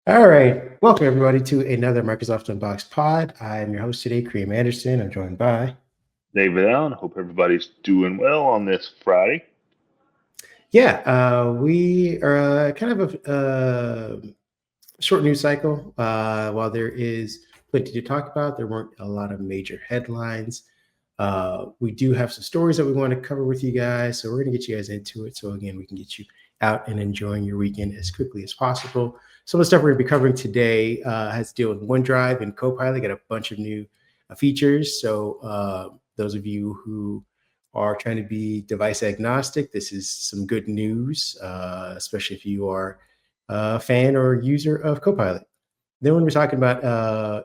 All right. Welcome, everybody, to another Microsoft Unboxed pod. I'm your host today, Kareem Anderson. I'm joined by. David Allen. Hope everybody's doing well on this Friday. Yeah, we are kind of a short news cycle. While there is plenty to talk about, there weren't a lot of major headlines. We do have some stories that we want to cover with you guys. So we're going to get you guys into it. So, again, we can get you out and enjoying your weekend as quickly as possible. Some of the stuff we're going to be covering today has to deal with OneDrive and Copilot. Got a bunch of new features. So, those of you who are trying to be device agnostic, this is some good news, especially if you are a fan or user of Copilot. Then when we're talking about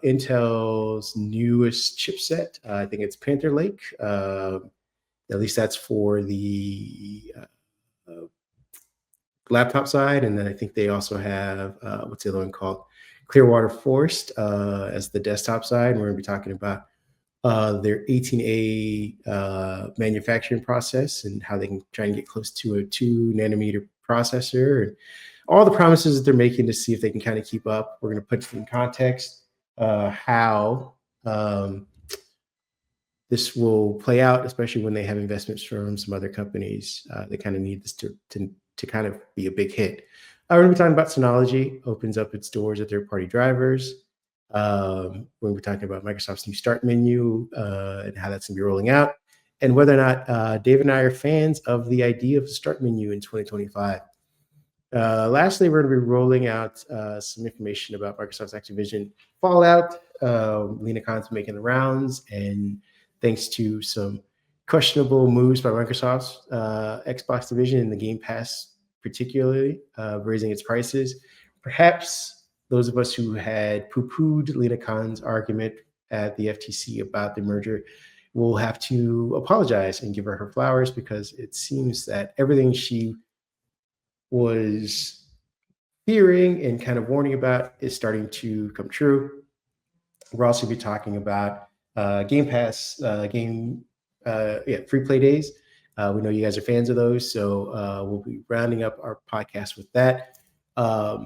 Intel's newest chipset, I think it's Panther Lake. At least that's for the laptop side. And then I think they also have, what's the other one called? Clearwater Forest as the desktop side. And we're going to be talking about their 18A manufacturing process and how they can try and get close to a 2 nanometer processor and all the promises that they're making to see if they can kind of keep up. We're going to put in context how this will play out, especially when they have investments from some other companies. They kind of need this to kind of be a big hit. We're going to be talking about Synology opens up its doors at third-party drivers. When we're talking about Microsoft's new start menu and how that's going to be rolling out, and whether or not Dave and I are fans of the idea of the start menu in 2025. Lastly, we're going to be rolling out some information about Microsoft's Activision fallout. Lina Khan's making the rounds, and thanks to some questionable moves by Microsoft's Xbox division in the Game Pass, particularly raising its prices, perhaps those of us who had poo-pooed Lina Khan's argument at the FTC about the merger will have to apologize and give her flowers, because it seems that everything she was fearing and kind of warning about is starting to come true. We're also going to be talking about Game Pass, free play days. We know you guys are fans of those, so we'll be rounding up our podcast with that.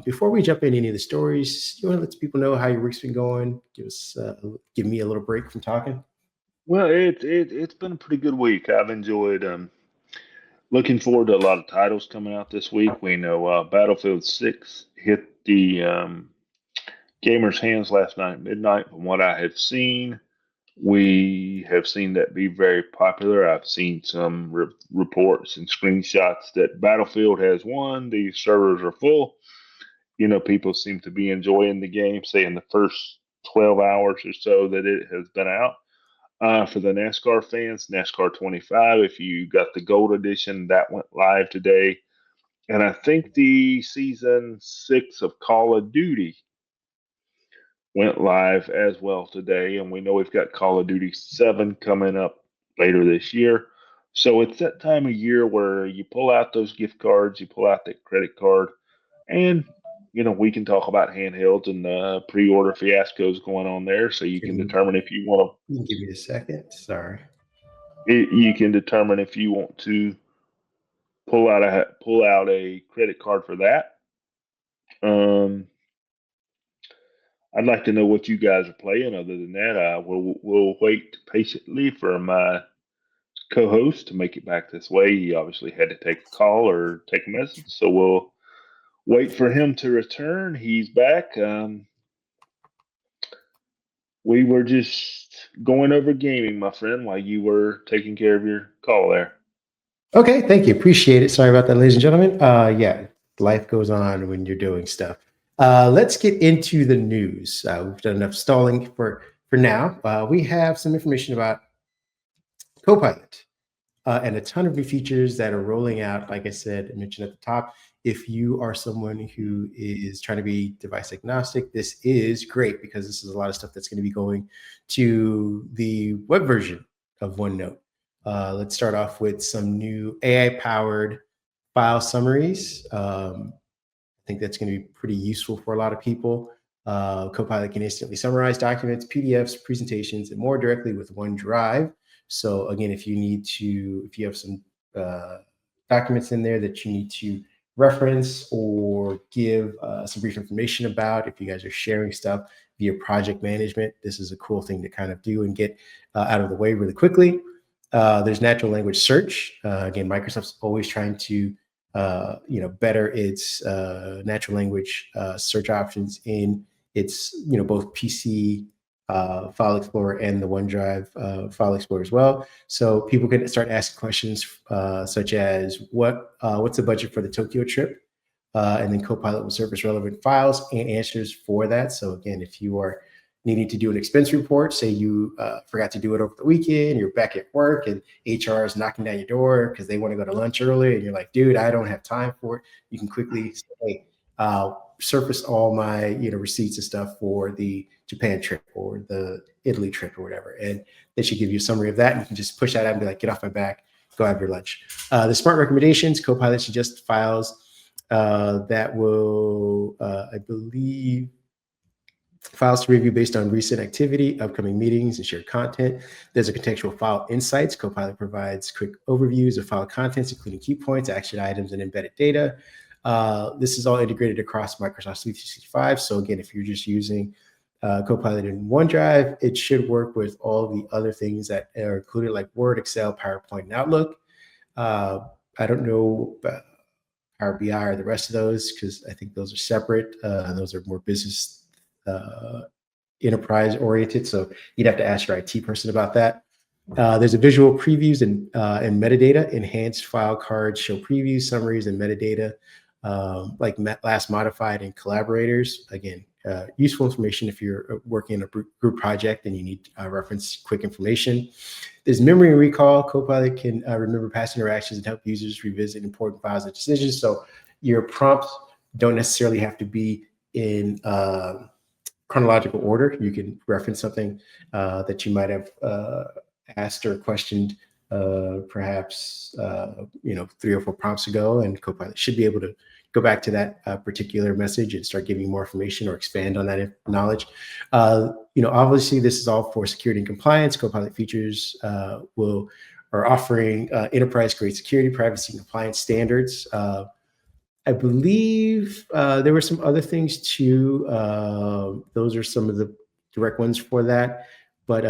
Before we jump into any of the stories, you want to let people know how your week's been going? Give me a little break from talking. Well, it's been a pretty good week. I've enjoyed looking forward to a lot of titles coming out this week. We know Battlefield 6 hit the gamers' hands last night at midnight. From what I have seen, we have seen that be very popular. I've seen some reports and screenshots that Battlefield has won. The servers are full. People seem to be enjoying the game, say in the first 12 hours or so that it has been out. For the NASCAR fans, NASCAR 25, if you got the gold edition, that went live today. And I think the season 6 of Call of Duty went live as well today. And we know we've got Call of Duty 7 coming up later this year. So it's that time of year where you pull out those gift cards, you pull out that credit card, and we can talk about handhelds and the pre-order fiascos going on there, so you Give can me, determine if you want give me a second. Sorry. you can determine if you want to pull out a credit card for that. Um, I'd like to know what you guys are playing. Other than that, we'll wait patiently for my co-host to make it back this way. He obviously had to take a call or take a message, so we'll wait for him to return. He's back. We were just going over gaming, my friend, while you were taking care of your call there. Okay, thank you. Appreciate it. Sorry about that, ladies and gentlemen. Yeah, life goes on when you're doing stuff. Let's get into the news. We've done enough stalling for now. We have some information about Copilot and a ton of new features that are rolling out. Like I said, I mentioned at the top, if you are someone who is trying to be device agnostic, this is great, because this is a lot of stuff that's going to be going to the web version of OneNote. Let's start off with some new AI-powered file summaries. I think that's going to be pretty useful for a lot of people. Copilot can instantly summarize documents, PDFs, presentations, and more directly with OneDrive. So again, if you have some documents in there that you need to reference or give some brief information about. If you guys are sharing stuff via project management, this is a cool thing to kind of do and get out of the way really quickly. There's natural language search. Again, Microsoft's always trying to better its natural language search options in its both PC File Explorer and the OneDrive File Explorer as well. So people can start asking questions such as what's the budget for the Tokyo trip? And then Copilot will surface relevant files and answers for that. So again, if you are needing to do an expense report, say you forgot to do it over the weekend, you're back at work and HR is knocking down your door because they want to go to lunch early, and you're like, dude, I don't have time for it. You can quickly say, hey, surface all my receipts and stuff for the Japan trip or the Italy trip or whatever, and they should give you a summary of that, and you can just push that out and be like, get off my back, go have your lunch. The smart recommendations, Copilot suggests files that will, I believe, files to review based on recent activity, upcoming meetings, and shared content. There's a contextual file insights. Copilot provides quick overviews of file contents, including key points, action items, and embedded data. This is all integrated across Microsoft 365. So again, if you're just using Copilot in OneDrive, it should work with all the other things that are included, like Word, Excel, PowerPoint, and Outlook. I don't know Power BI or the rest of those, because I think those are separate. Those are more business enterprise oriented. So you'd have to ask your IT person about that. There's a visual previews and metadata. Enhanced file cards show previews, summaries, and metadata, like last modified and collaborators. Again, useful information if you're working in a group project and you need reference quick information. There's memory and recall. Copilot can remember past interactions and help users revisit important files and decisions. So your prompts don't necessarily have to be in chronological order. You can reference something that you might have asked or questioned perhaps 3 or 4 prompts ago, and Copilot should be able to go back to that particular message and start giving you more information or expand on that knowledge. Obviously, this is all for security and compliance. Copilot features are offering enterprise-grade security, privacy, and compliance standards. I believe there were some other things too. Those are some of the direct ones for that. But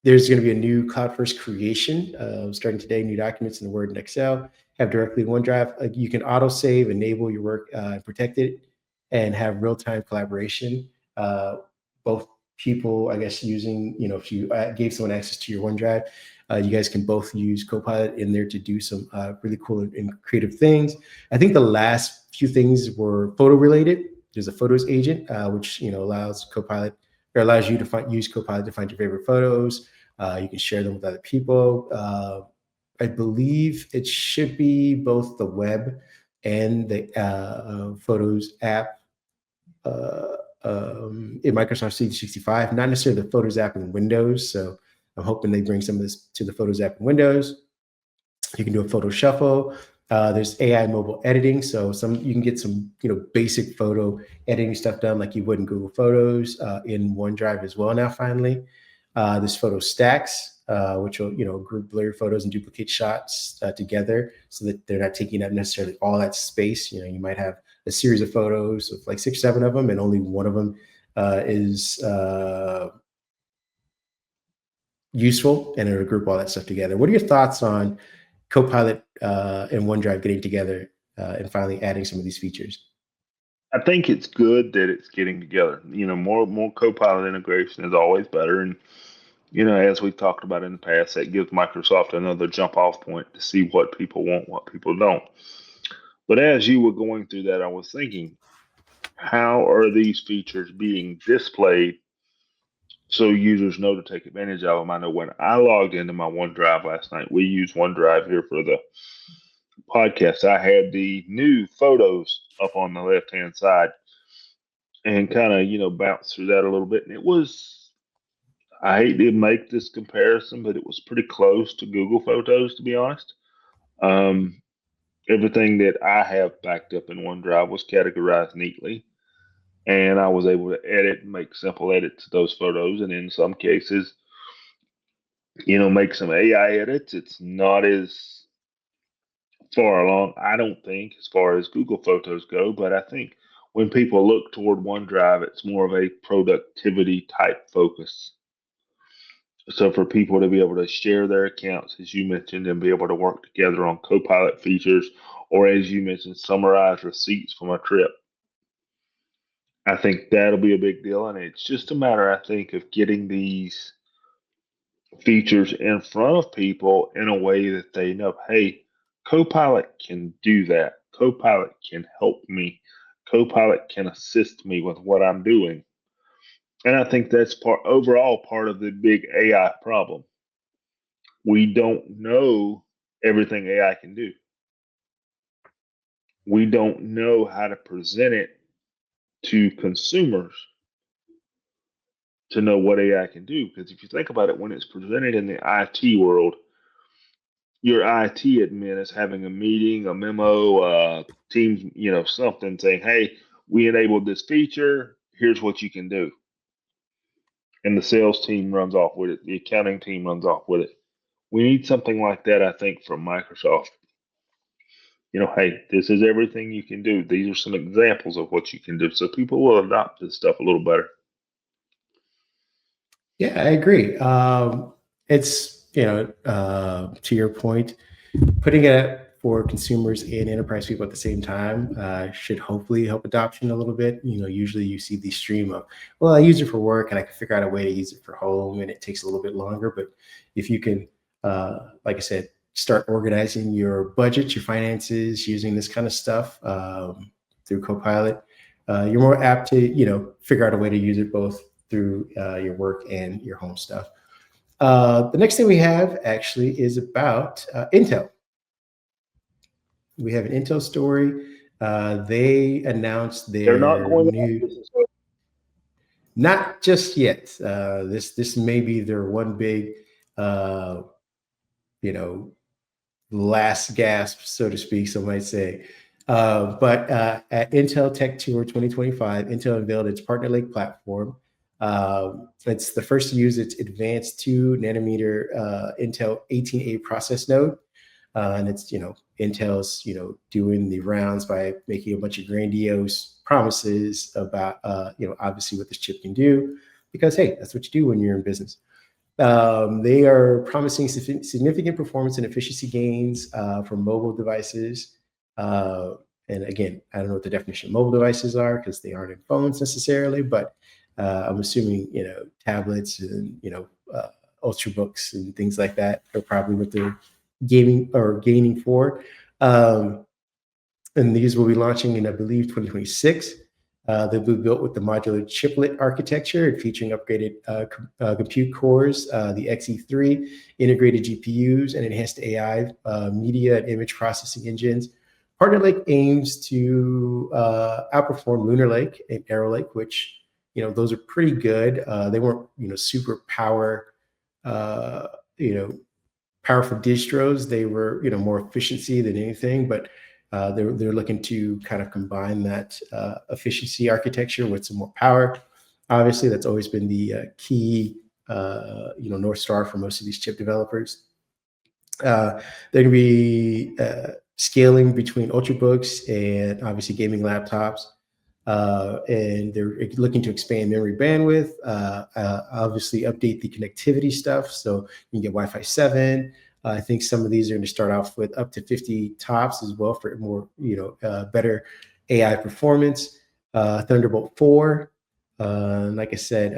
there's going to be a new cloud first creation starting today. New documents in the Word and Excel have directly OneDrive. You can auto save, enable your work, protect it, and have real time collaboration. Both people, I guess, using, if you gave someone access to your OneDrive, you guys can both use Copilot in there to do some really cool and creative things. I think the last few things were photo related. There's a photos agent, which allows you to use Copilot to find your favorite photos. You can share them with other people. I believe it should be both the web and the Photos app in Microsoft 365, not necessarily the Photos app in Windows. So I'm hoping they bring some of this to the Photos app in Windows. You can do a photo shuffle. There's AI mobile editing, so you can get some basic photo editing stuff done like you would in Google Photos in OneDrive as well now. Finally, there's photo stacks, which will group blurry photos and duplicate shots together so that they're not taking up necessarily all that space. You might have a series of photos of like 6 or 7 of them, and only one of them is useful, and it'll group all that stuff together. What are your thoughts on Copilot and OneDrive getting together and finally adding some of these features? I think it's good that it's getting together. More Copilot integration is always better, and as we've talked about in the past, that gives Microsoft another jump off point to see what people want, what people don't. But as you were going through that, I was thinking, how are these features being displayed so users know to take advantage of them? I know when I logged into my OneDrive last night, we use OneDrive here for the podcast. I had the new photos up on the left hand side and kind of, bounce through that a little bit. And it was, I hate to make this comparison, but it was pretty close to Google Photos, to be honest. Um, Everything that I have backed up in OneDrive was categorized neatly, and I was able to edit and make simple edits to those photos. And in some cases, make some AI edits. It's not as far along. I don't think as far as Google Photos go, but I think when people look toward OneDrive, it's more of a productivity type focus. So for people to be able to share their accounts, as you mentioned, and be able to work together on Copilot features, or as you mentioned, summarize receipts from a trip, I think that'll be a big deal. And it's just a matter, I think, of getting these features in front of people in a way that they know, hey, Copilot can do that. Copilot can help me. Copilot can assist me with what I'm doing. And I think that's part of the big AI problem. We don't know everything AI can do. We don't know how to present it to consumers to know what AI can do. Because if you think about it, when it's presented in the IT world, your IT admin is having a meeting, a memo, Teams, something saying, "Hey, we enabled this feature. Here's what you can do." And the sales team runs off with it. The accounting team runs off with it. We need something like that, I think, from Microsoft. Hey, this is everything you can do. These are some examples of what you can do, so people will adopt this stuff a little better. Yeah, I agree. It's, to your point, putting it for consumers and enterprise people at the same time should hopefully help adoption a little bit. Usually you see the stream of, well, I use it for work and I can figure out a way to use it for home, and it takes a little bit longer. But if you can, like I said, start organizing your budget, your finances, using this kind of stuff through Copilot, you're more apt to, figure out a way to use it both through your work and your home stuff. The next thing we have actually is about Intel. We have an Intel story. They announced They're not their going new, not just yet. This may be their one big, uh, you know, last gasp, so to speak, some might say. But at Intel Tech Tour 2025, Intel unveiled its Partner Lake platform. It's the first to use its advanced 2 nanometer Intel 18A process node. And it's, Intel's, doing the rounds by making a bunch of grandiose promises about, obviously what this chip can do, because, hey, that's what you do when you're in business. They are promising significant performance and efficiency gains for mobile devices. And again, I don't know what the definition of mobile devices are because they aren't in phones necessarily, but I'm assuming, tablets and, ultrabooks and things like that are probably what they're gaining for. And these will be launching in, I believe, 2026. They'll be built with the modular chiplet architecture and featuring upgraded compute cores, the Xe3, integrated GPUs, and enhanced AI, media, and image processing engines. Partner Lake aims to outperform Lunar Lake and Arrow Lake, which, those are pretty good. They weren't, super powerful distros. They were, more efficiency than anything, but they're looking to kind of combine that efficiency architecture with some more power. Obviously, that's always been the key, North Star for most of these chip developers. They're going to be scaling between ultrabooks and obviously gaming laptops. And they're looking to expand memory bandwidth, obviously update the connectivity stuff. So you can get Wi-Fi 7. I think some of these are going to start off with up to 50 tops as well for more, better AI performance. Thunderbolt 4. Like I said,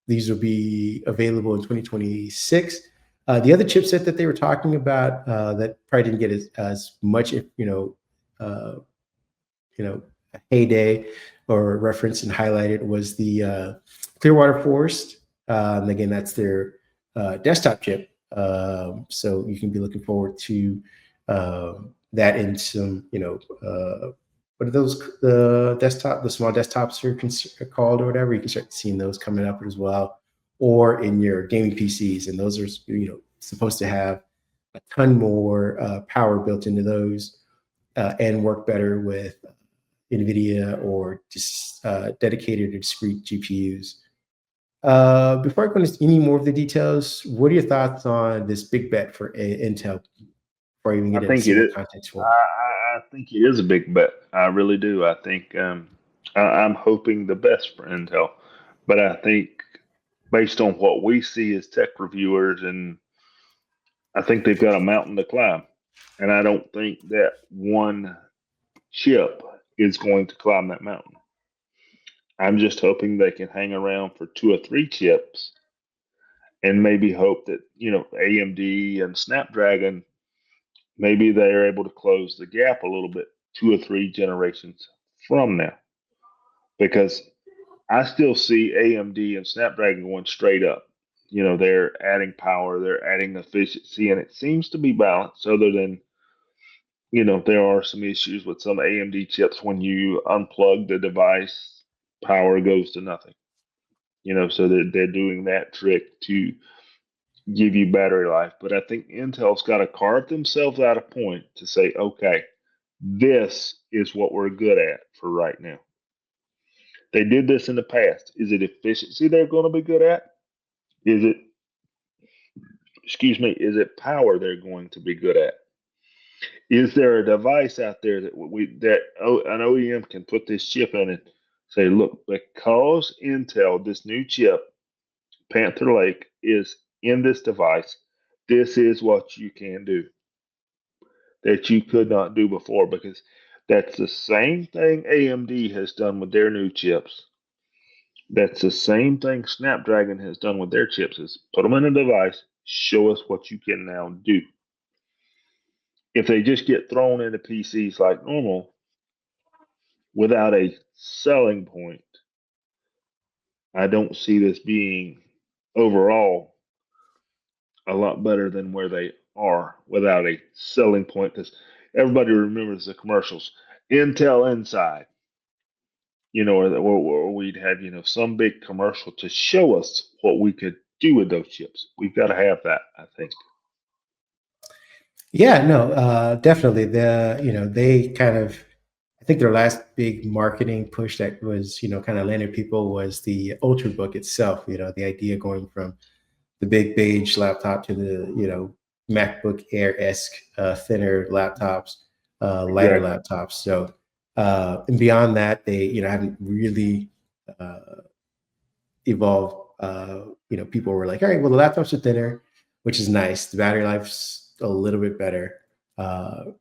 these will be available in 2026. The other chipset that they were talking about that probably didn't get as much, heyday or reference and highlighted was the Clearwater Forest. And again, that's their desktop chip. So you can be looking forward to that in some, what are those, the small desktops are called or whatever. You can start seeing those coming up as well, or in your gaming PCs. And those are, supposed to have a ton more power built into those and work better with NVIDIA or just dedicated or discrete GPUs. Before I go into any more of the details, what are your thoughts on this big bet for Intel before I even I get into think it some more is. context for it. I think it is a big bet. I really do. I think I'm hoping the best for Intel, but I think based on what we see as tech reviewers, and I think they've got a mountain to climb, and I don't think that one chip is going to climb that mountain. I'm just hoping they can hang around for two or three chips, and maybe hope that AMD and Snapdragon, maybe they are able to close the gap a little bit two or three generations from now, because I still see AMD and Snapdragon going straight up. They're adding power, they're adding efficiency, and it seems to be balanced. Other than there are some issues with some AMD chips when you unplug the device, power goes to nothing. So they're doing that trick to give you battery life. But I think Intel's got to carve themselves out a point to say, okay, this is what we're good at for right now. They did this in the past. Is it efficiency they're going to be good at? Is it, is it power they're going to be good at? Is there a device out there that an OEM can put this chip in and say, look, because Intel, this new chip, Panther Lake, is in this device, this is what you can do that you could not do before, because that's the same thing AMD has done with their new chips. That's the same thing Snapdragon has done with their chips, is put them in a device, show us what you can now do. If they just get thrown into PCs like normal without a selling point, I don't see this being overall a lot better than where they are without a selling point, because everybody remembers the commercials. Intel Inside, or we'd have, some big commercial to show us what we could do with those chips. We've got to have that, I think. Yeah, no, definitely. They kind of, I think their last big marketing push that was, kind of landed people was the Ultrabook itself. The idea going from the big beige laptop to the, MacBook Air-esque, thinner laptops, lighter Exactly. laptops. So, and beyond that, they, haven't really uh, evolved. People were like, all right, well, the laptops are thinner, which is nice. The battery life's a little bit better. Uh,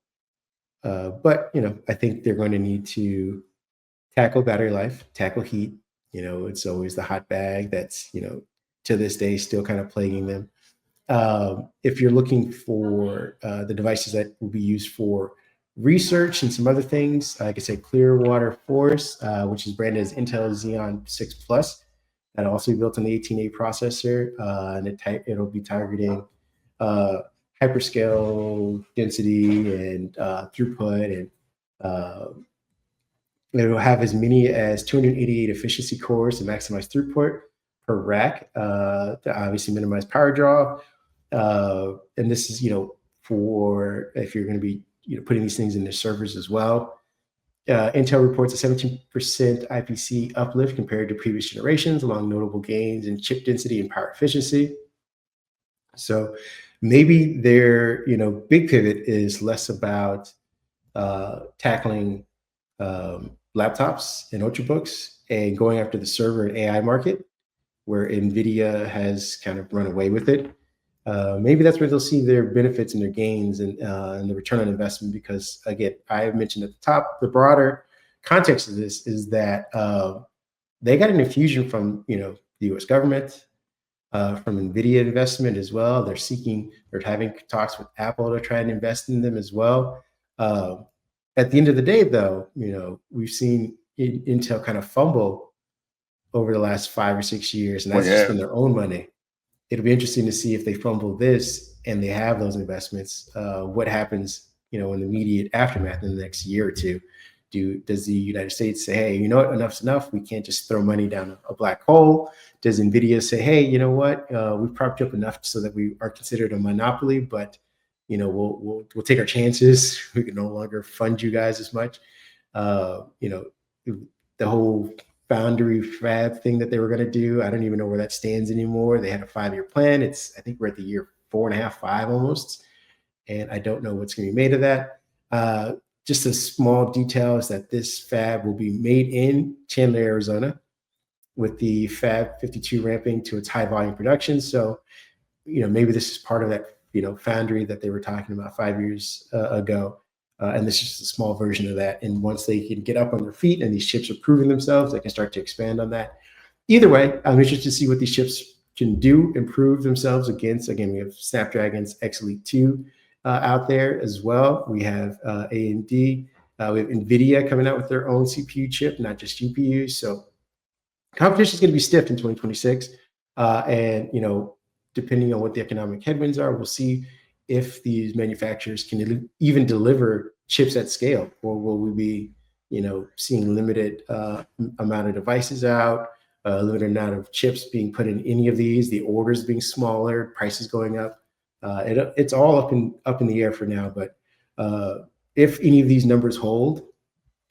but I think they're going to need to tackle battery life, tackle heat. It's always the hot bag that's to this day still kind of plaguing them. If you're looking for the devices that will be used for research and some other things, like I said, Clearwater Forest, which is branded as Intel Xeon 6 Plus, that'll also be built on the 18A processor, and it'll be targeting uh, hyperscale density and throughput, and uh, it'll have as many as 288 efficiency cores to maximize throughput per rack, to obviously minimize power draw. And this is, for if you're going to be, putting these things in the servers as well. Intel reports a 17% IPC uplift compared to previous generations, along notable gains in chip density and power efficiency. So maybe their, big pivot is less about tackling laptops and ultrabooks and going after the server and AI market, where NVIDIA has kind of run away with it. Maybe that's where they'll see their benefits and their gains, and the return on investment. Because again, I mentioned at the top, the broader context of this is that they got an infusion from the U.S. government, from NVIDIA investment as well. They're having talks with Apple to try and invest in them as well. Uh, at the end of the day, though, we've seen Intel kind of fumble over the last 5 or 6 years, and We that's just have. been their own money. It'll be interesting to see if they fumble this and they have those investments. What happens, in the immediate aftermath in the next year or two? Does the United States say, hey, you know what, enough's enough? We can't just throw money down a black hole. Does NVIDIA say, hey, you know what, we've propped you up enough so that we are considered a monopoly, but we'll take our chances. We can no longer fund you guys as much. The whole Foundry Fab thing that they were going to do, I don't even know where that stands anymore. They had a 5-year plan. I think we're at the year 4.5, 5 almost. and I don't know what's going to be made of that. Just a small detail is that this fab will be made in Chandler, Arizona, with the Fab 52 ramping to its high volume production. So, maybe this is part of that, foundry that they were talking about 5 years ago. And this is just a small version of that. And once they can get up on their feet and these chips are proving themselves, they can start to expand on that. Either way, I'm interested to see what these chips can do, improve themselves against. Again, we have Snapdragon's X Elite 2 out there as well. We have AMD. We have NVIDIA coming out with their own CPU chip, not just GPUs. So competition is going to be stiff in 2026. And, depending on what the economic headwinds are, we'll see if these manufacturers can even deliver chips at scale, or will we be, seeing limited amount of devices out, limited amount of chips being put in any of these, the orders being smaller, prices going up. It's all up in the air for now. But if any of these numbers hold,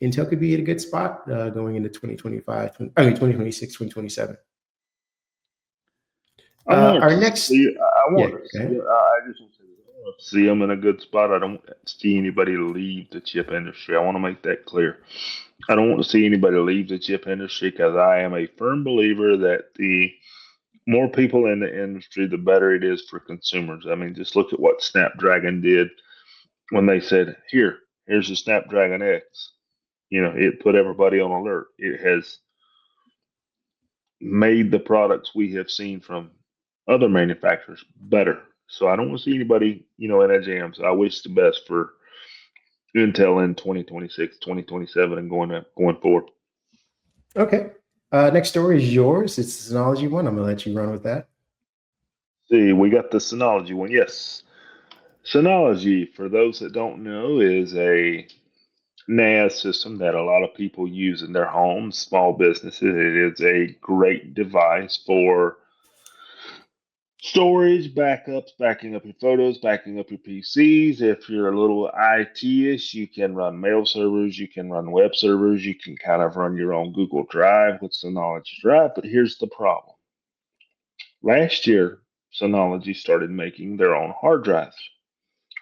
Intel could be at a good spot going into 2026, 2027. Our next, I yeah, want to see. I just want to say this. I want to see them in a good spot. I don't see anybody leave the chip industry. I want to make that clear. I don't want to see anybody leave the chip industry, because I am a firm believer that the more people in the industry, the better it is for consumers. I mean, just look at what Snapdragon did when they said, here's the Snapdragon X. It put everybody on alert. It has made the products we have seen from other manufacturers better. So I don't want to see anybody, in a jam. So I wish the best for Intel in 2026, 2027, and going forward. Okay. Next story is yours. It's the Synology one. I'm going to let you run with that. See, we got the Synology one. Yes. Synology, for those that don't know, is a NAS system that a lot of people use in their homes, small businesses. It is a great device for storage, backups, backing up your photos, backing up your PCs. If you're a little IT-ish, you can run mail servers, you can run web servers, you can kind of run your own Google Drive with Synology Drive. But here's the problem. Last year, Synology started making their own hard drives,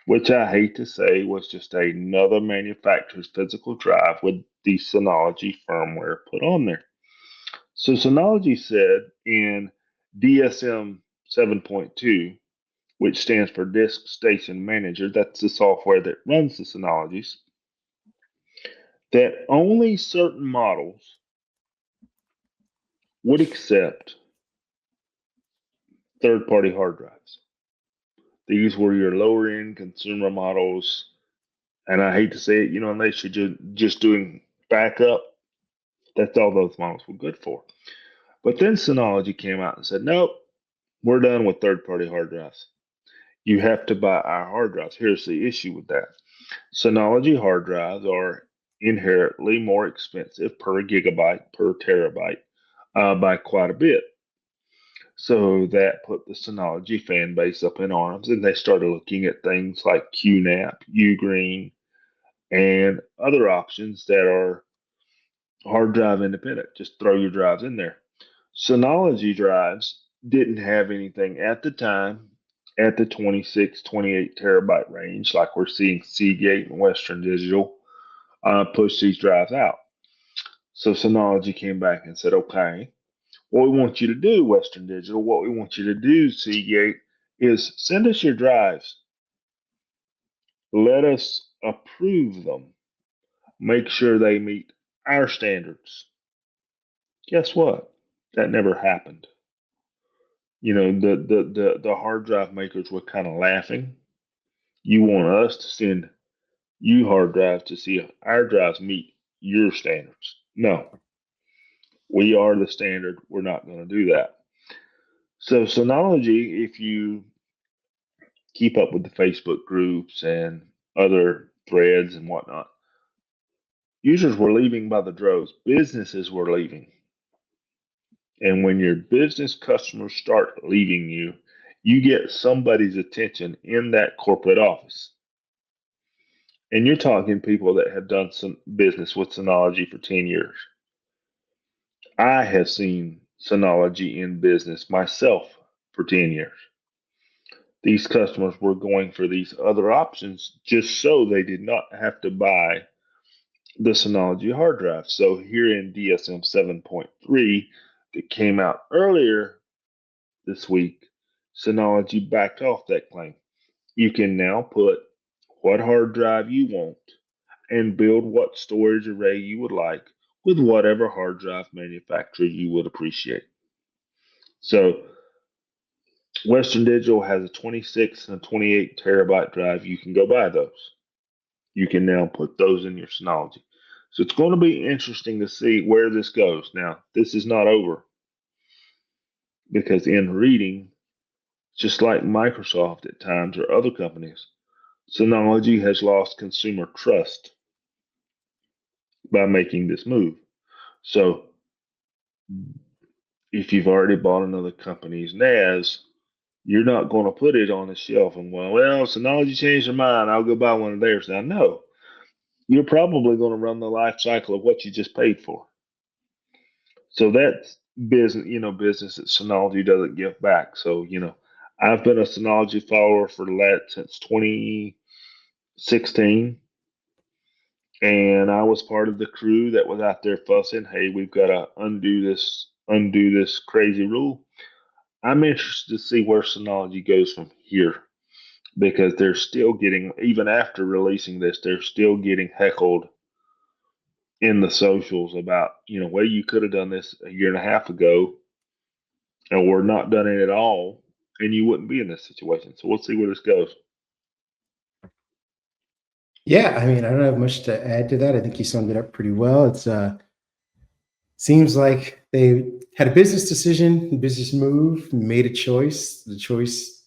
which I hate to say was just another manufacturer's physical drive with the Synology firmware put on there. So Synology said in DSM 7.2, which stands for Disk Station Manager, that's the software that runs the Synologies, that only certain models would accept third-party hard drives. These were your lower-end consumer models, and I hate to say it, unless you're just doing backup, that's all those models were good for. But then Synology came out and said, nope, we're done with third-party hard drives. You have to buy our hard drives. Here's the issue with that. Synology hard drives are inherently more expensive per gigabyte, per terabyte, by quite a bit. So that put the Synology fan base up in arms, and they started looking at things like QNAP, Ugreen, and other options that are hard drive independent. Just throw your drives in there. Synology drives didn't have anything at the time at the 26, 28 terabyte range, like we're seeing Seagate and Western Digital push these drives out. So Synology came back and said, okay, what we want you to do, Western Digital, what we want you to do, Seagate, is send us your drives. Let us approve them. Make sure they meet our standards. Guess what? That never happened. The hard drive makers were kind of laughing. You want us to send you hard drives to see if our drives meet your standards. No, we are the standard. We're not going to do that. So Synology, if you keep up with the Facebook groups and other threads and whatnot, users were leaving by the droves. Businesses were leaving. And when your business customers start leaving you, you get somebody's attention in that corporate office. And you're talking people that have done some business with Synology for 10 years. I have seen Synology in business myself for 10 years. these customers were going for these other options just so they did not have to buy the Synology hard drive. So here in DSM 7.3 that came out earlier this week, Synology backed off that claim. You can now put what hard drive you want and build what storage array you would like with whatever hard drive manufacturer you would appreciate. So Western Digital has a 26 and a 28 terabyte drive. You can go buy those. You can now put those in your Synology. So it's going to be interesting to see where this goes. Now, this is not over because in reading, just like Microsoft at times or other companies, Synology has lost consumer trust by making this move. So if you've already bought another company's NAS, you're not going to put it on the shelf and well, Synology changed their mind. I'll go buy one of theirs. Now, no, you're probably going to run the life cycle of what you just paid for. So that's business that Synology doesn't give back. So, I've been a Synology follower since 2016. And I was part of the crew that was out there fussing, hey, we've got to undo this crazy rule. I'm interested to see where Synology goes from here because they're still getting, even after releasing this, they're still getting heckled in the socials about, well, you could have done this a year and a half ago or not done it at all, and you wouldn't be in this situation. So we'll see where this goes. Yeah, I mean, I don't have much to add to that. I think you summed it up pretty well. It's seems like they had a business decision, business move, made a choice. The choice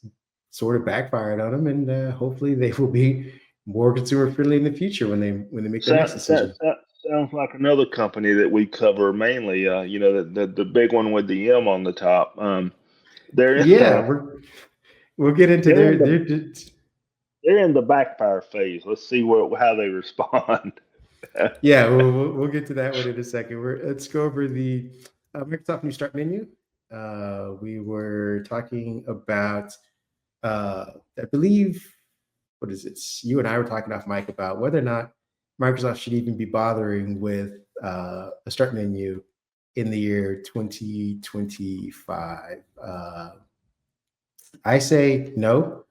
sort of backfired on them, and hopefully they will be more consumer friendly in the future when they make their next decision. Sounds like another company that we cover mainly. The big one with the M on the top. They're in Yeah, the we'll get into they're in their the they're in the backfire phase. Let's see how they respond. yeah, we'll get to that one in a second. Let's go over the Microsoft New Start menu. We were talking about, I believe, what is it? You and I were talking off mic about whether or not Microsoft should even be bothering with a start menu in the year 2025. I say no,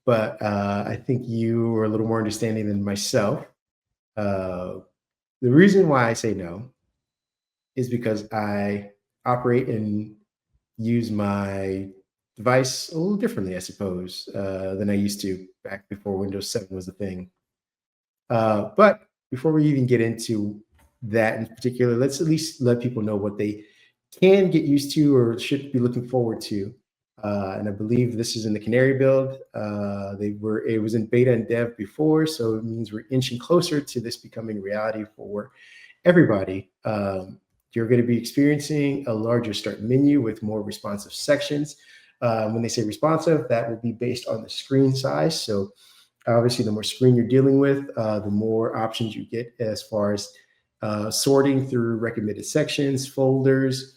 but I think you are a little more understanding than myself. Uh, the reason why I say no is because I operate and use my device a little differently, I suppose, than I used to back before Windows 7 was a thing. But before we even get into that in particular, let's at least let people know what they can get used to or should be looking forward to. And I believe this is in the Canary build. It was in beta and dev before, so it means we're inching closer to this becoming reality for everybody. You're going to be experiencing a larger start menu with more responsive sections. When they say responsive, that will be based on the screen size. So obviously, the more screen you're dealing with, the more options you get as far as sorting through recommended sections, folders,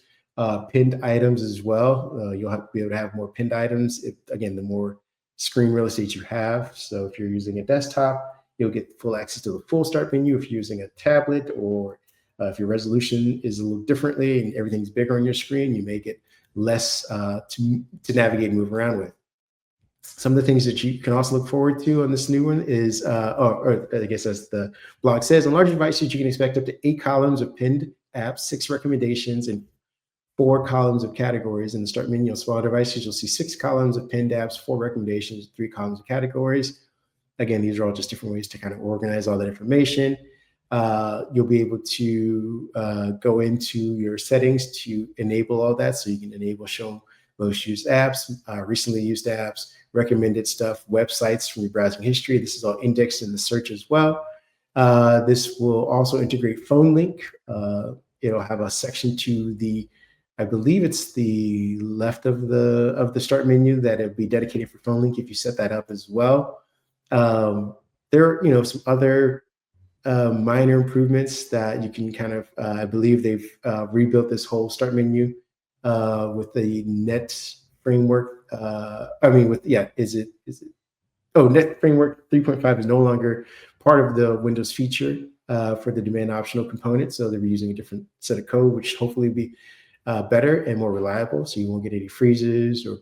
pinned items as well. You'll have to be able to have more pinned items. Again, the more screen real estate you have. So if you're using a desktop, you'll get full access to the full start menu. If you're using a tablet or if your resolution is a little differently and everything's bigger on your screen, you may get less to navigate and move around with. Some of the things that you can also look forward to on this new one is, or I guess as the blog says, on larger devices, you can expect up to 8 columns of pinned apps, 6 recommendations, and 4 columns of categories. In the start menu on smaller devices, you'll see 6 columns of pinned apps, 4 recommendations, 3 columns of categories. Again, these are all just different ways to kind of organize all that information. You'll be able to go into your settings to enable all that. So you can enable show most used apps, recently used apps, recommended stuff, websites from your browsing history. This is all indexed in the search as well. This will also integrate phone link. It'll have a section to the, I believe it's the left of the start menu that it'll be dedicated for phone link if you set that up as well. There are some other minor improvements that you can kind of, I believe they've rebuilt this whole start menu with the net framework Net Framework 3.5 is no longer part of the Windows feature for the demand optional component. So they're using a different set of code, which hopefully will be better and more reliable. So you won't get any freezes or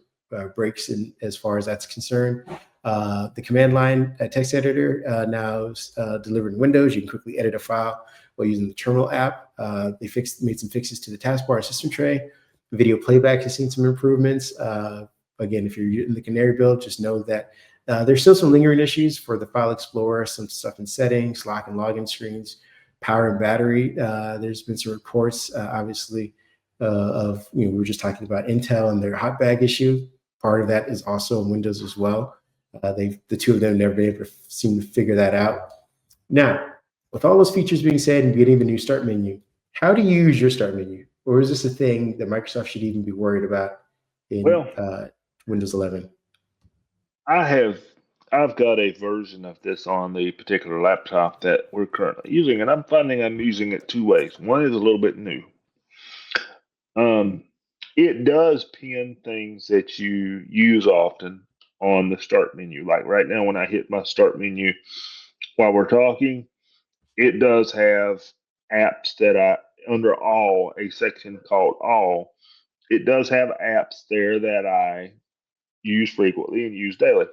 breaks as far as that's concerned. The command line text editor now is delivered in Windows. You can quickly edit a file while using the terminal app. They made some fixes to the taskbar and system tray. Video playback has seen some improvements. Again, if you're in the Canary build, just know that there's still some lingering issues for the File Explorer, some stuff in settings, lock and login screens, power and battery. There's been some reports, obviously, of, we were just talking about Intel and their hot bag issue. Part of that is also in Windows as well. The two of them never been able to seem to figure that out. Now, with all those features being said and getting the new start menu, how do you use your start menu? Or is this a thing that Microsoft should even be worried about in Windows 11? I've got a version of this on the particular laptop that we're currently using, and I'm finding I'm using it two ways. One is a little bit new. It does pin things that you use often on the start menu. Like right now, when I hit my start menu while we're talking, it does have apps that under all, a section called all. It does have apps there that I use frequently and use daily.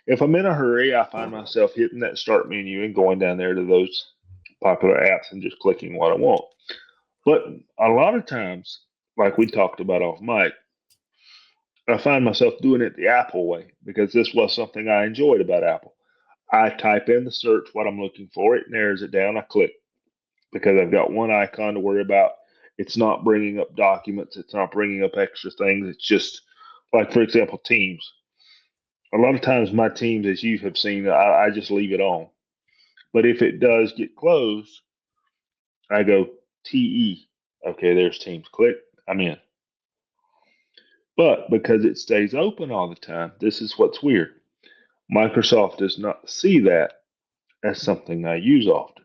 If I'm in a hurry, I find myself hitting that start menu and going down there to those popular apps and just clicking what I want. But a lot of times, like we talked about off mic, I find myself doing it the Apple way because this was something I enjoyed about Apple. I type in the search what I'm looking for, it narrows it down, I click because I've got one icon to worry about. It's not bringing up documents, it's not bringing up extra things. It's just like, for example, Teams. A lot of times, my Teams, as you have seen, I just leave it on. But if it does get closed, I go TE. Okay, there's Teams. Click, I'm in. But because it stays open all the time, this is what's weird. Microsoft does not see that as something I use often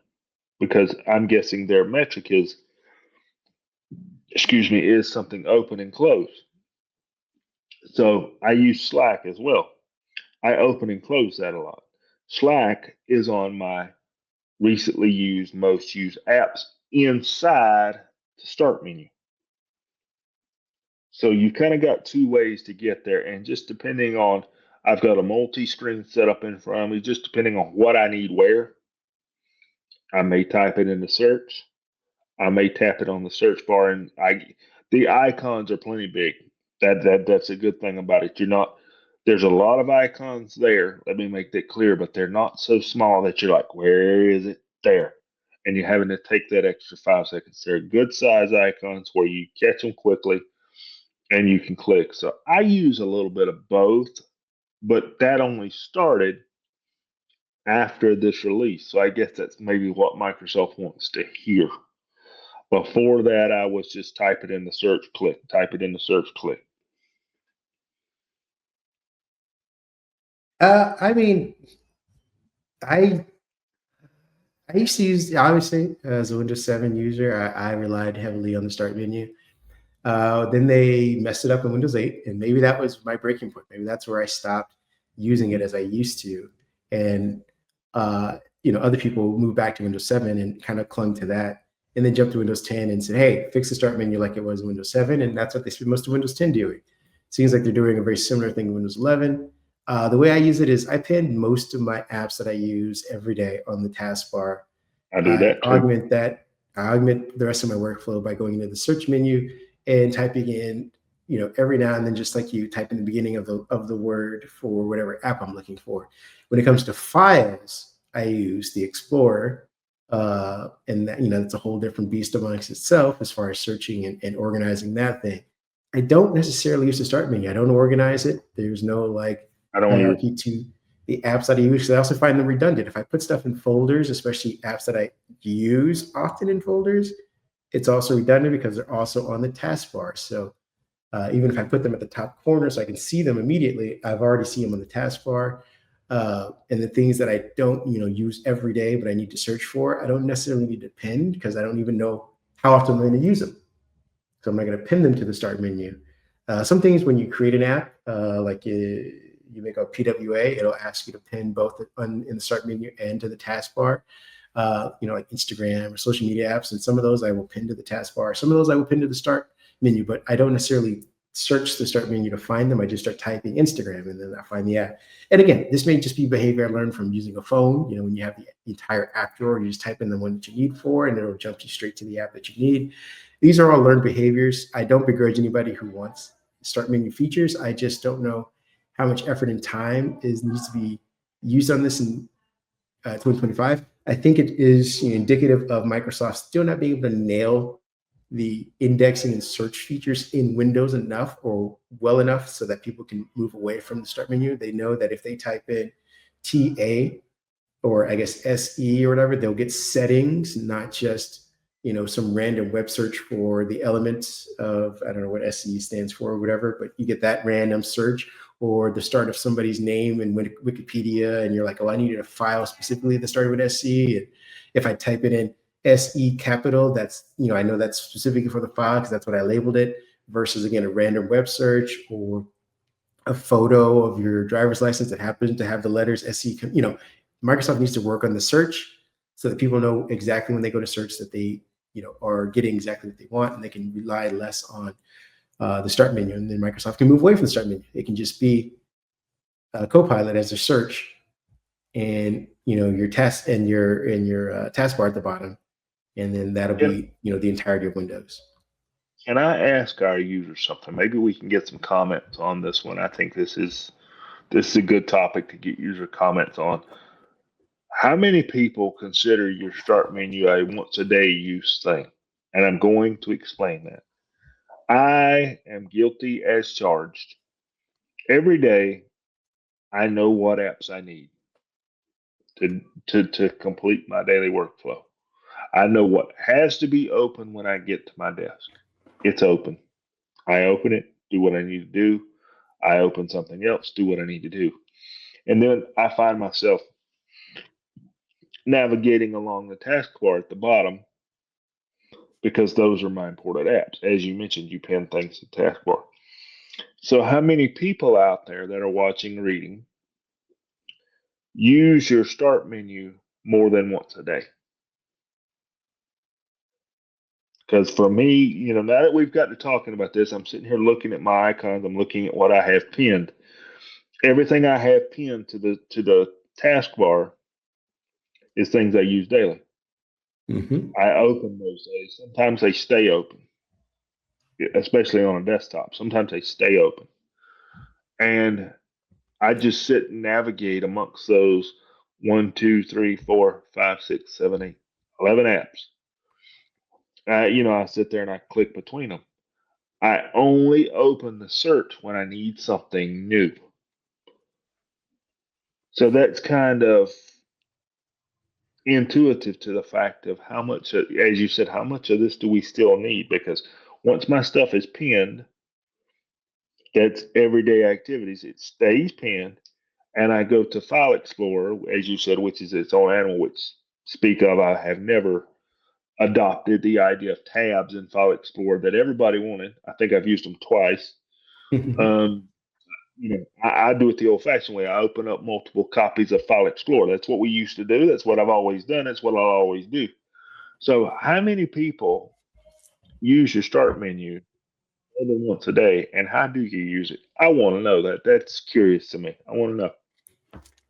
because I'm guessing their metric is something open and closed. So I use Slack as well. I open and close that a lot. Slack is on my recently used, most used apps inside the start menu. So you kind of got two ways to get there. And just depending on, I've got a multi-screen set up in front of me, just depending on what I need where, I may type it in the search. I may tap it on the search bar, and the icons are plenty big. That's a good thing about it. There's a lot of icons there. Let me make that clear, but they're not so small that you're like, where is it? There. And you're having to take that extra 5 seconds. They're good size icons where you catch them quickly and you can click. So I use a little bit of both, but that only started after this release. So I guess that's maybe what Microsoft wants to hear. Before that, I was just type it in the search, click, type it in the search, click. I mean, I used to use, obviously, as a Windows 7 user, I relied heavily on the start menu. Then they messed it up in Windows 8, and maybe that was my breaking point. Maybe that's where I stopped using it as I used to. And, other people moved back to Windows 7 and kind of clung to that, and then jumped to Windows 10 and said, hey, fix the start menu like it was in Windows 7. And that's what they spent most of Windows 10 doing. Seems like they're doing a very similar thing in Windows 11. The way I use it is I pin most of my apps that I use every day on the taskbar. I do that too. I augment the rest of my workflow by going into the search menu and typing in, every now and then, just like you type in the beginning of the word for whatever app I'm looking for. When it comes to files, I use the Explorer, and that, it's a whole different beast amongst itself as far as searching and organizing that thing. I don't necessarily use the start menu. I don't organize it. There's no hierarchy to the apps that I use. I also find them redundant. If I put stuff in folders, especially apps that I use often in folders, it's also redundant because they're also on the taskbar. So even if I put them at the top corner so I can see them immediately, I've already seen them on the taskbar. And the things that I don't, use every day, but I need to search for, I don't necessarily need to pin because I don't even know how often I'm going to use them. So I'm not going to pin them to the start menu. Some things when you create an app, like you make a PWA, it'll ask you to pin both in the start menu and to the taskbar. Like Instagram or social media apps, and some of those I will pin to the taskbar. Some of those I will pin to the start menu, but I don't necessarily search the start menu to find them. I just start typing Instagram and then I find the app. And again, this may just be behavior I learned from using a phone. When you have the entire app drawer, you just type in the one that you need for, and it'll jump you straight to the app that you need. These are all learned behaviors. I don't begrudge anybody who wants start menu features. I just don't know how much effort and time needs to be used on this in 2025. I think it is indicative of Microsoft still not being able to nail the indexing and search features in Windows enough or well enough so that people can move away from the start menu. They know that if they type in TA or I guess SE or whatever, they'll get settings, not just some random web search for the elements of, I don't know what SE stands for or whatever, but you get that random search or the start of somebody's name in Wikipedia, and you're like, oh, I needed a file specifically that started with SE. And if I type it in SE capital, that's, I know that's specifically for the file because that's what I labeled it, versus again, a random web search or a photo of your driver's license that happens to have the letters SE. Microsoft needs to work on the search so that people know exactly when they go to search that they, are getting exactly what they want, and they can rely less on the start menu. And then Microsoft can move away from the start menu. It can just be Copilot as a search, and your test and your taskbar at the bottom, and then that'll be the entirety of Windows. Can I ask our users something? Maybe we can get some comments on this one. I think this is a good topic to get user comments on. How many people consider your start menu a once a day use thing? And I'm going to explain that. I am guilty as charged. Every day, I know what apps I need to complete my daily workflow. I know what has to be open when I get to my desk. It's open. I open it, do what I need to do. I open something else, do what I need to do. And then I find myself navigating along the taskbar at the bottom because those are my important apps. As you mentioned, you pin things to the taskbar. So how many people out there that are watching, reading, use your start menu more than once a day? Because for me, now that we've got to talking about this, I'm sitting here looking at my icons. I'm looking at what I have pinned. Everything I have pinned to the taskbar is things I use daily. Mm-hmm. I open those days. Sometimes they stay open, especially on a desktop. Sometimes they stay open. And I just sit and navigate amongst those 1, 2, 3, 4, 5, 6, 7, 8, 11 apps. I sit there and I click between them. I only open the search when I need something new. So that's kind of intuitive to the fact of how much, as you said, how much of this do we still need? Because once my stuff is pinned, that's everyday activities. It stays pinned, and I go to File Explorer, as you said, which is its own animal, which speak of, I have never adopted the idea of tabs in File Explorer that everybody wanted. I think I've used them twice. I do it the old-fashioned way. I open up multiple copies of File Explorer. That's what we used to do. That's what I've always done. That's what I'll always do. So how many people use your start menu more than once a day, and how do you use it? I want to know that. That's curious to me. I want to know.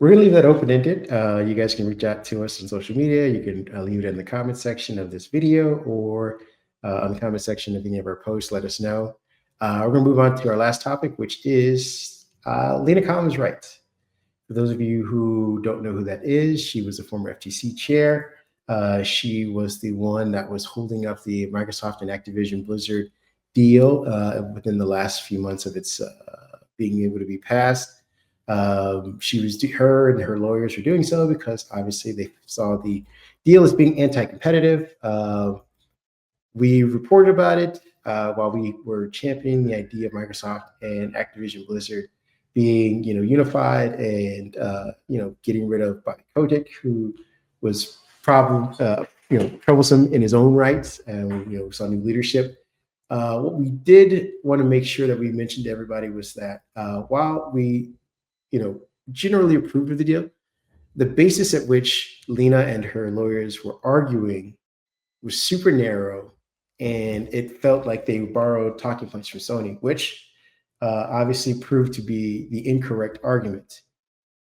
We're going to leave that open-ended. You guys can reach out to us on social media. You can leave it in the comment section of this video or on the comment section of any of our posts. Let us know. We're going to move on to our last topic, which is Lina Khan was right. For those of you who don't know who that is, she was a former FTC chair. She was the one that was holding up the Microsoft and Activision Blizzard deal within the last few months of its being able to be passed. Her and her lawyers were doing so because obviously they saw the deal as being anti-competitive. We reported about it while we were championing the idea of Microsoft and Activision Blizzard being, unified and, getting rid of Bobby Kotick, who was troublesome in his own rights, and saw new leadership. What we did want to make sure that we mentioned to everybody was that while we, generally approved of the deal, the basis at which Lina and her lawyers were arguing was super narrow, and it felt like they borrowed talking points from Sony, which obviously proved to be the incorrect argument.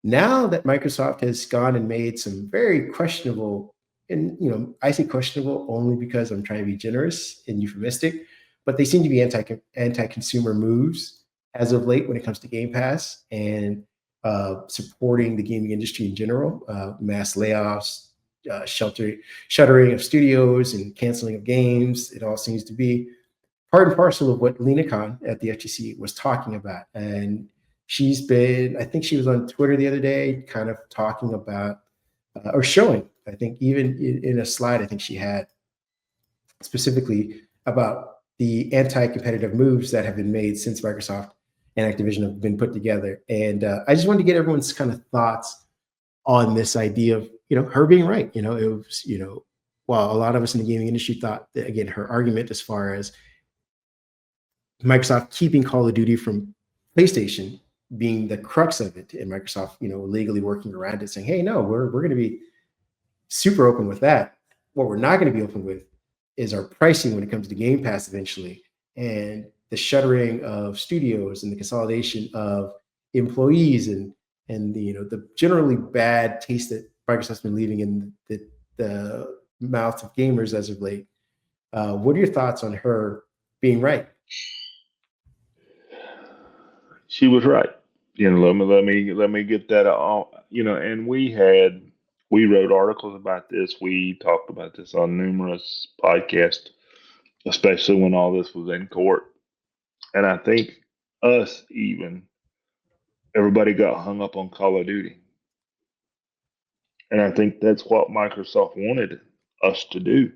Now that Microsoft has gone and made some very questionable, and I say questionable only because I'm trying to be generous and euphemistic, but they seem to be anti-consumer moves as of late when it comes to Game Pass and supporting the gaming industry in general, mass layoffs, shuttering of studios and canceling of games. It all seems to be part and parcel of what Lina Khan at the FTC was talking about. And I think she was on Twitter the other day, kind of talking about, or showing, I think even in a slide, I think she had specifically about the anti-competitive moves that have been made since Microsoft and Activision have been put together. And I just wanted to get everyone's kind of thoughts on this idea of, her being right. It was, while a lot of us in the gaming industry thought that, again, her argument as far as Microsoft keeping Call of Duty from PlayStation being the crux of it, and Microsoft, legally working around it, saying, "Hey, no, we're going to be super open with that. What we're not going to be open with is our pricing when it comes to Game Pass eventually, and the shuttering of studios and the consolidation of employees and the generally bad taste that Microsoft's been leaving in the mouths of gamers as of late." What are your thoughts on her being right? She was right. Let me get that all. And we wrote articles about this. We talked about this on numerous podcasts, especially when all this was in court. And I think us even everybody got hung up on Call of Duty. And I think that's what Microsoft wanted us to do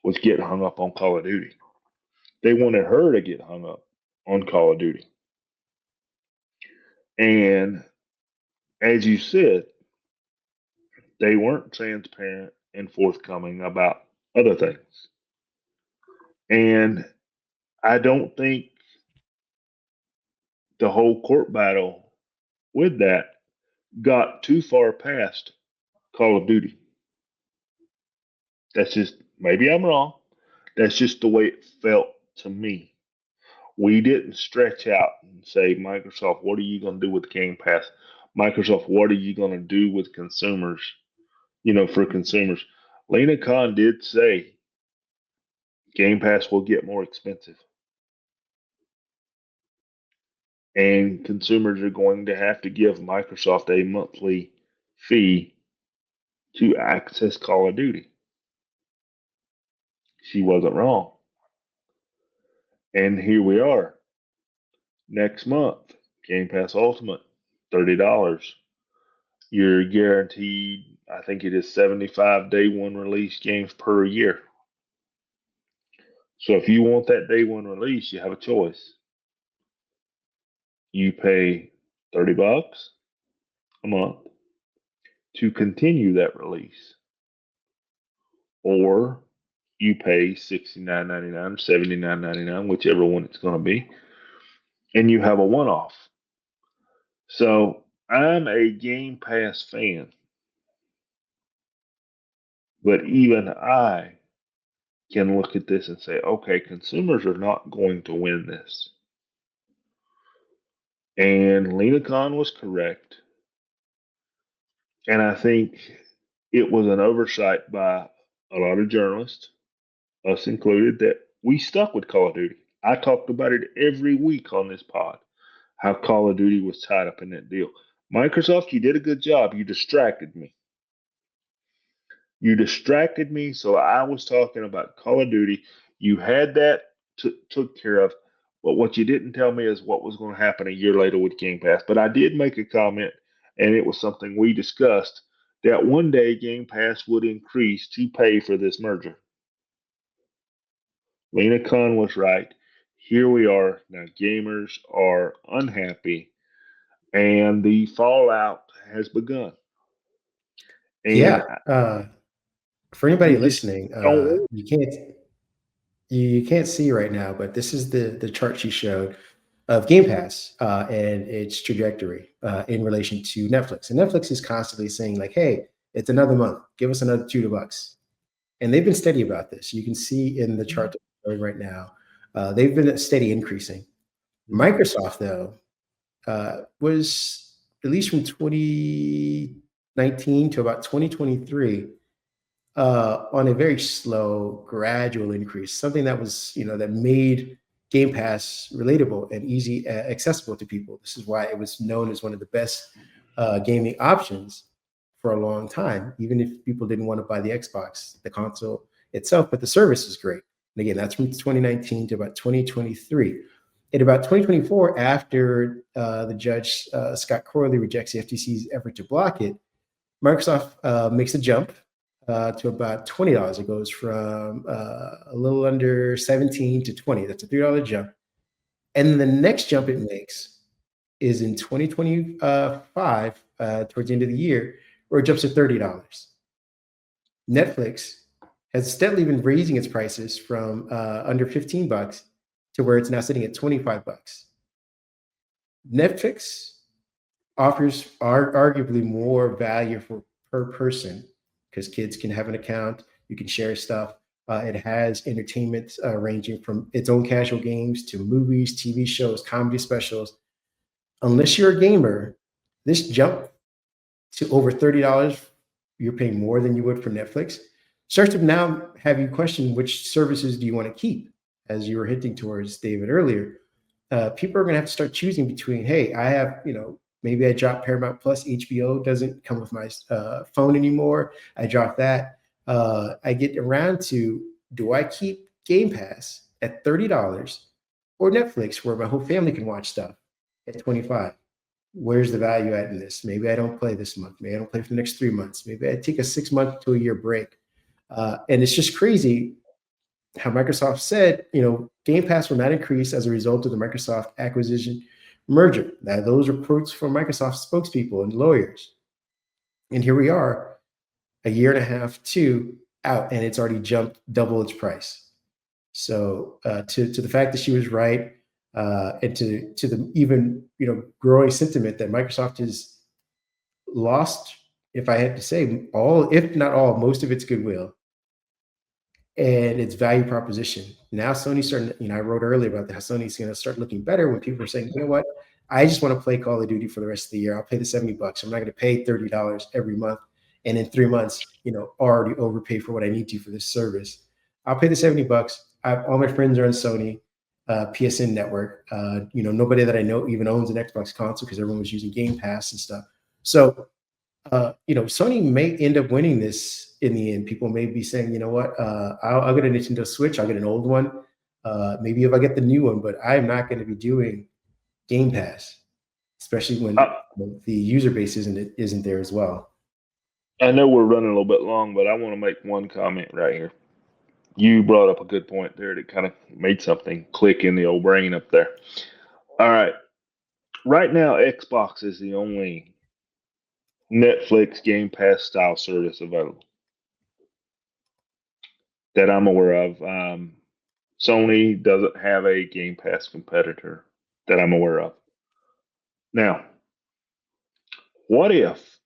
was get hung up on Call of Duty. They wanted her to get hung up on Call of Duty. And as you said, they weren't transparent and forthcoming about other things. And I don't think the whole court battle with that got too far past Call of Duty. That's just, maybe I'm wrong. That's just the way it felt to me. We didn't stretch out and say, Microsoft, what are you going to do with Game Pass? Microsoft, what are you going to do with consumers? For consumers. Lina Khan did say Game Pass will get more expensive. And consumers are going to have to give Microsoft a monthly fee to access Call of Duty. She wasn't wrong. And here we are. Next month, Game Pass Ultimate, $30. You're guaranteed, I think it is 75 day one release games per year. So if you want that day one release, you have a choice. You pay $30 a month to continue that release, or you pay $69.99 or $79.99, whichever one it's going to be, and you have a one-off. So I'm a Game Pass fan, but even I can look at this and say, okay, consumers are not going to win this. And Lina Khan was correct. And I think it was an oversight by a lot of journalists, us included, that we stuck with Call of Duty. I talked about it every week on this pod, how Call of Duty was tied up in that deal. Microsoft, you did a good job. You distracted me. You distracted me, so I was talking about Call of Duty. You had that took care of, but what you didn't tell me is what was going to happen a year later with Game Pass. But I did make a comment, and it was something we discussed, that one day Game Pass would increase to pay for this merger. Lina Khan was right. Here we are. Now gamers are unhappy, and the fallout has begun. And Yeah. For anybody we just listening, don't. you can't. You can't see right now, but this is the chart she showed of Game Pass and its trajectory in relation to Netflix. And Netflix is constantly saying like, "Hey, it's another month. Give us another $2." And they've been steady about this. You can see in the chart that we're showing right now, they've been steady increasing. Microsoft, though, was at least from 2019 to about 2023 on a very slow, gradual increase. Something that was, that made Game Pass relatable and easy, accessible to people. This is why it was known as one of the best gaming options for a long time, even if people didn't want to buy the Xbox, the console itself, but the service is great. And again, that's from 2019 to about 2023. In about 2024, after the judge, Scott Corley, rejects the FTC's effort to block it, Microsoft makes a jump to about $20. It goes from a little under 17 to 20. That's a $3 jump. And the next jump it makes is in 2025, towards the end of the year, where it jumps to $30. Netflix has steadily been raising its prices from under $15 to where it's now sitting at $25. Netflix offers arguably more value per person because kids can have an account, you can share stuff. It has entertainment ranging from its own casual games to movies, TV shows, comedy specials. Unless you're a gamer, this jump to over $30, you're paying more than you would for Netflix, starts to now have you question which services do you want to keep, as you were hinting towards, David, earlier. People are going to have to start choosing between, hey, I have, maybe I dropped Paramount Plus, HBO doesn't come with my phone anymore. I dropped that. I get around to, do I keep Game Pass at $30 or Netflix where my whole family can watch stuff at 25? Where's the value at in this? Maybe I don't play this month. Maybe I don't play for the next 3 months. Maybe I take a 6 month to a year break. And it's just crazy how Microsoft said, Game Pass will not increase as a result of the Microsoft acquisition merger. Now, those reports from Microsoft spokespeople and lawyers. And here we are, a year and a half, two out, and it's already jumped double its price. So to the fact that she was right, and to the even growing sentiment that Microsoft has lost, if I had to say, all, if not all, most of its goodwill and its value proposition. Now Sony's starting, I wrote earlier about that, how Sony's going to start looking better when people are saying, you know what, I just want to play Call of Duty for the rest of the year. I'll pay the $70. I'm not going to pay $30 every month. And in 3 months, already overpay for what I need to for this service. I'll pay the $70. All my friends are on Sony, PSN network. Nobody that I know even owns an Xbox console because everyone was using Game Pass and stuff. So Sony may end up winning this in the end. People may be saying, you know what, I'll get a Nintendo Switch, I'll get an old one. Maybe if I get the new one, but I'm not going to be doing Game Pass, especially when the user base isn't there as well. I know we're running a little bit long, but I want to make one comment right here. You brought up a good point there that kind of made something click in the old brain up there. All right. Right now, Xbox is the only Netflix Game Pass style service available that I'm aware of. Sony doesn't have a Game Pass competitor that I'm aware of. Now, what if,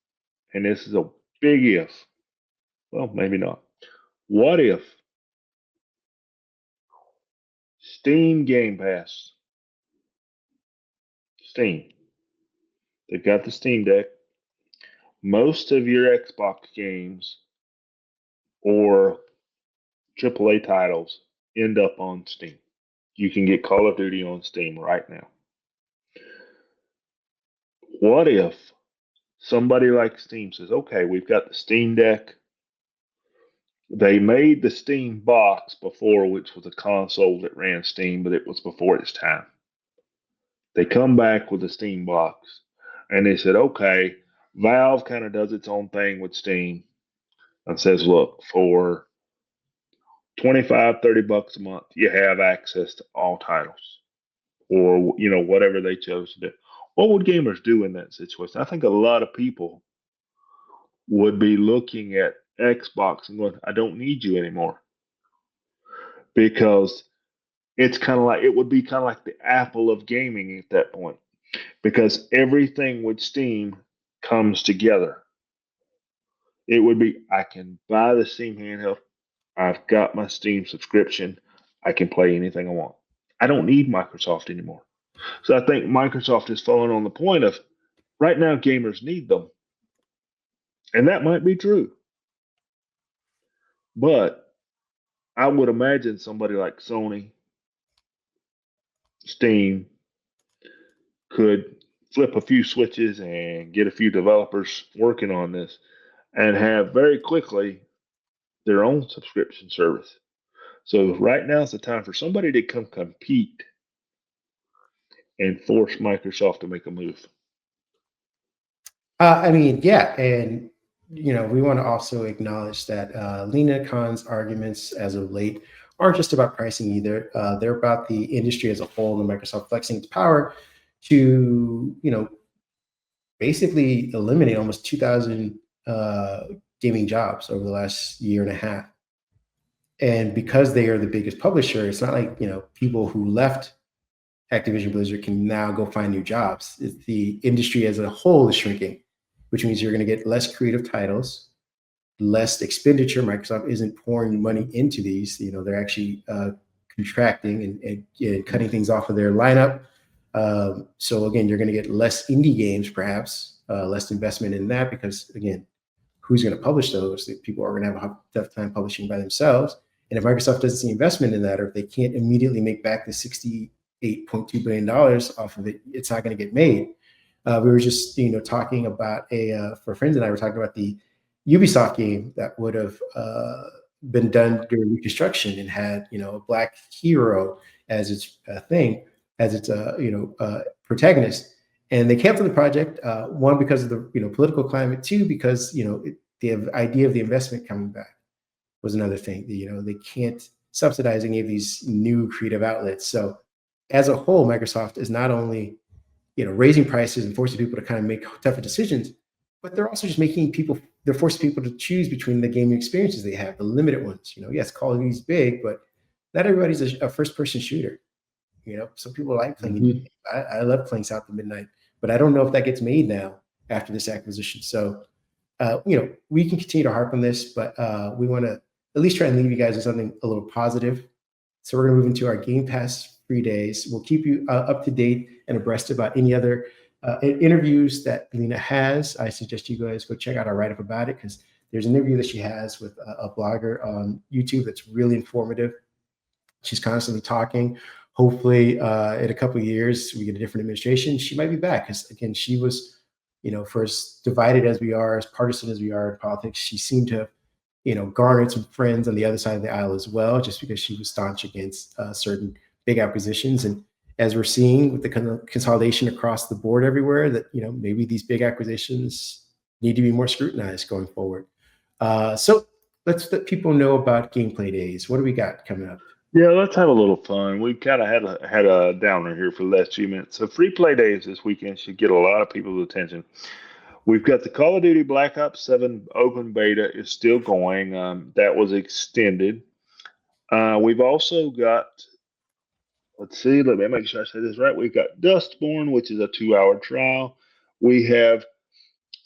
and this is a big if, well, maybe not. What if Steam Game Pass, Steam, they've got the Steam Deck, most of your Xbox games or AAA titles end up on Steam. You can get Call of Duty on Steam right now. What if somebody like Steam says, okay, we've got the Steam Deck. They made the Steam box before, which was a console that ran Steam, but it was before its time. They come back with the Steam box and they said, okay, Valve kind of does its own thing with Steam and says, look, for 25, $30 a month, you have access to all titles or, whatever they chose to do. What would gamers do in that situation? I think a lot of people would be looking at Xbox and going, I don't need you anymore. because it's kind of like it would be kind of like the Apple of gaming at that point, because everything with Steam comes together. It would be I can buy the Steam handheld. I've got my Steam subscription. I can play anything I want. I don't need Microsoft anymore. So I think Microsoft is falling on the point of right now gamers need them. And that might be true. But I would imagine somebody like Sony, Steam could flip a few switches and get a few developers working on this and have very quickly their own subscription service. So right now is the time for somebody to come compete and force Microsoft to make a move. I mean, yeah, and we want to also acknowledge that Lina Khan's arguments as of late aren't just about pricing either. They're about the industry as a whole and Microsoft flexing its power to, basically eliminate almost 2,000 gaming jobs over the last year and a half. And because they are the biggest publisher, it's not like people who left Activision Blizzard can now go find new jobs. It's the industry as a whole is shrinking, which means you're going to get less creative titles, less expenditure. Microsoft isn't pouring money into these. They're actually contracting and cutting things off of their lineup. So again, you're going to get less indie games, perhaps less investment in that, because again, who's going to publish those? People are going to have a tough time publishing by themselves. And if Microsoft doesn't see investment in that, or if they can't immediately make back the $68.2 billion off of it, it's not going to get made. We were just, talking about for friends and I were talking about the Ubisoft game that would have been done during Reconstruction and had, a black hero as its thing, as its, protagonist. And they canceled the project, one, because of the, political climate, two, because, the idea of the investment coming back was another thing. They can't subsidize any of these new creative outlets. So as a whole, Microsoft is not only raising prices and forcing people to kind of make tougher decisions, but they're also just they're forcing people to choose between the gaming experiences they have, the limited ones. Yes, Call of Duty is big, but not everybody's a first-person shooter. Some people like playing. Mm-hmm. I love playing South of Midnight, but I don't know if that gets made now after this acquisition. So, we can continue to harp on this, but we want to at least try and leave you guys with something a little positive. So we're going to move into our Game Pass free days. We'll keep you up to date and abreast about any other interviews that Lina has. I suggest you guys go check out our write-up about it, because there's an interview that she has with a blogger on YouTube that's really informative. She's constantly talking. Hopefully, in a couple of years, we get a different administration. She might be back, because again, she was, for as divided as we are, as partisan as we are in politics, she seemed to have, garnered some friends on the other side of the aisle as well, just because she was staunch against certain big acquisitions. And as we're seeing with the consolidation across the board everywhere, that maybe these big acquisitions need to be more scrutinized going forward. So let's let people know about gameplay days. What do we got coming up? Yeah, let's have a little fun. We kind of had a downer here for the last few minutes. So free play days this weekend should get a lot of people's attention. We've got the Call of Duty Black Ops 7 open beta is still going. That was extended. We've also got, let's see, let me make sure I say this right. We've got Dustborn, which is a 2-hour trial. We have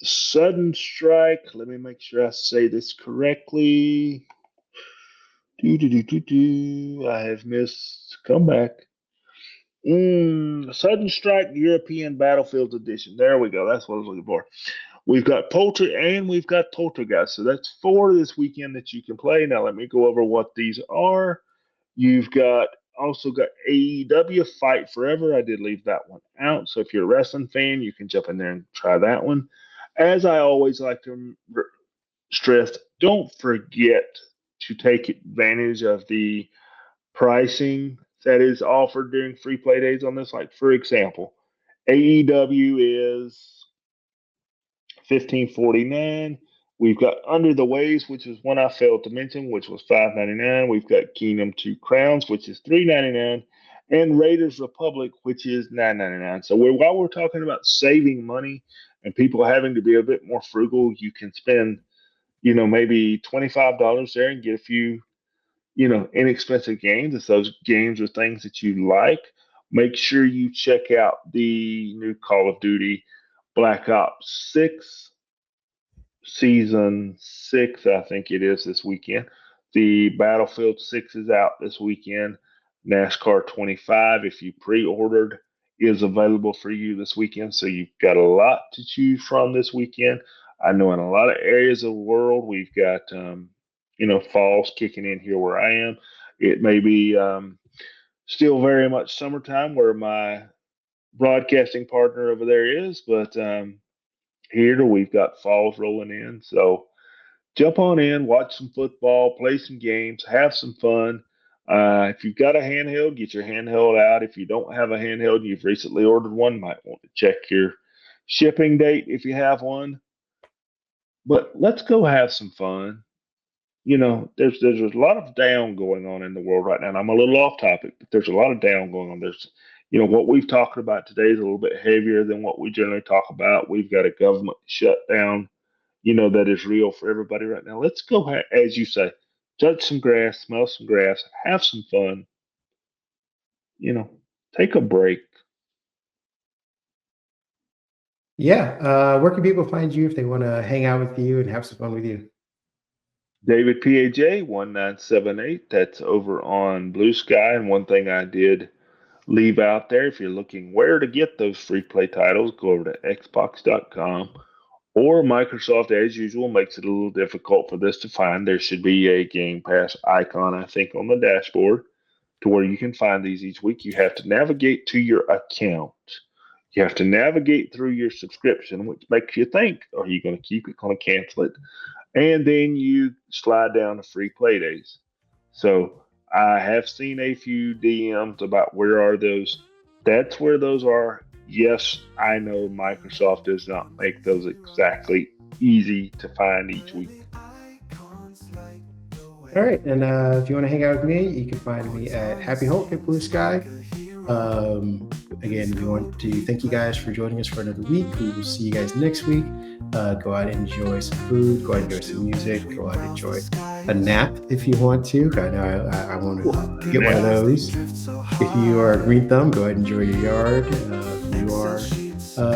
Sudden Strike. Let me make sure I say this correctly. I have missed. Come back. Sudden Strike European Battlefield Edition. There we go. That's what I was looking for. We've got we've got Poltergeist. So that's 4 this weekend that you can play. Now let me go over what these are. You've got also got AEW Fight Forever. I did leave that one out. So if you're a wrestling fan, you can jump in there and try that one. As I always like to stress, don't forget to take advantage of the pricing that is offered during free play days on this. Like, for example, AEW is $15.49. We've got Under the Waves, which is one I failed to mention, which was $5.99. We've got Kingdom 2 Crowns, which is $3.99, and Raiders Republic, which is $9.99. So while we're talking about saving money and people having to be a bit more frugal, you can spend, maybe $25 there and get a few inexpensive games. If those games are things that you like, make sure you check out the new Call of Duty Black Ops 6 Season 6, I think it is this weekend. The Battlefield 6 is out this weekend. NASCAR 25, if you pre ordered, is available for you this weekend. So you've got a lot to choose from this weekend. I know in a lot of areas of the world, we've got, falls kicking in here where I am. It may be still very much summertime where my broadcasting partner over there is, but here we've got falls rolling in. So jump on in, watch some football, play some games, have some fun. If you've got a handheld, get your handheld out. If you don't have a handheld, you've recently ordered one, might want to check your shipping date if you have one. But let's go have some fun. There's a lot of down going on in the world right now. And I'm a little off topic, but there's a lot of down going on. There's, what we've talked about today is a little bit heavier than what we generally talk about. We've got a government shutdown, that is real for everybody right now. Let's go, as you say, touch some grass, smell some grass, have some fun, take a break. Yeah. Where can people find you if they want to hang out with you and have some fun with you? David PAJ 1978. That's over on Blue Sky. And one thing I did leave out there, if you're looking where to get those free play titles, go over to xbox.com. Or Microsoft, as usual, makes it a little difficult for this to find. There should be a Game Pass icon, I think, on the dashboard to where you can find these each week. You have to navigate to your account. You have to navigate through your subscription, which makes you think, are you going to keep it, going to cancel it? And then you slide down to free play days. So I have seen a few DMs about where are those. That's where those are. Yes, I know Microsoft does not make those exactly easy to find each week. All right. And if you want to hang out with me, you can find me at Happy Hulk at Blue Sky. Again, we want to thank you guys for joining us for another week. We will see you guys next week. Go out and enjoy some food. Go out and enjoy some music. Go out and enjoy a nap if you want to. I know I want to get one of those. If you are a green thumb, go ahead and enjoy your yard. If you are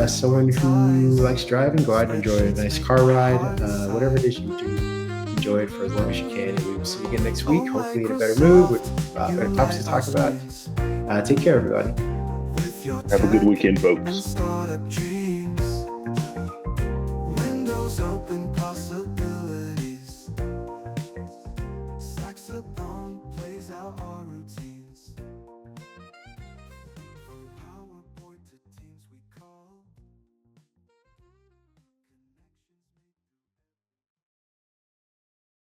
someone who likes driving, go out and enjoy a nice car ride. Whatever it is you do, enjoy it for as long as you can. And we will see you again next week, hopefully in a better mood with better topics to talk about. Take care, everybody. Have a good weekend, folks.